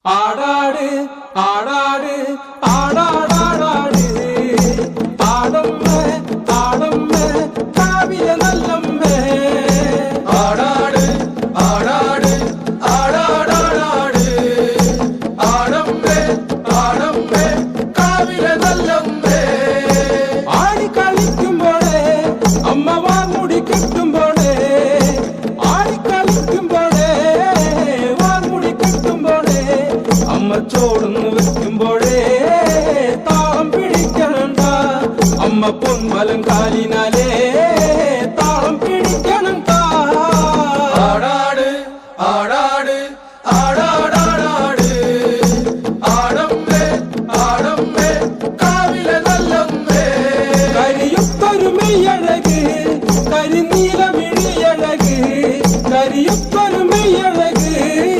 ஆடாடு ஆடாடு ஆடாடாடாடு ஆடம்மே ஆடம்மே காவிய நல்லம்மே ஆடாடு ஆடாடு ஆடாடாடாடு ஆடம்பே ஆடம்பே காவில நல்லம்பே ஆடி களிக்கும்போதே அம்மாவா முடி கட்டும்போதே ஆடி களிக்கும்போதே வான்முடி கட்டும்போதே അമ്മച്ചോടുന്നു വെക്കുമ്പോഴേ താളം പിടിക്കണണ്ടാ അമ്മ പൊന്മലം കാലിനാലേ താളം പിടിക്കണണ്ടാ ആടാട് ആടാട് ആട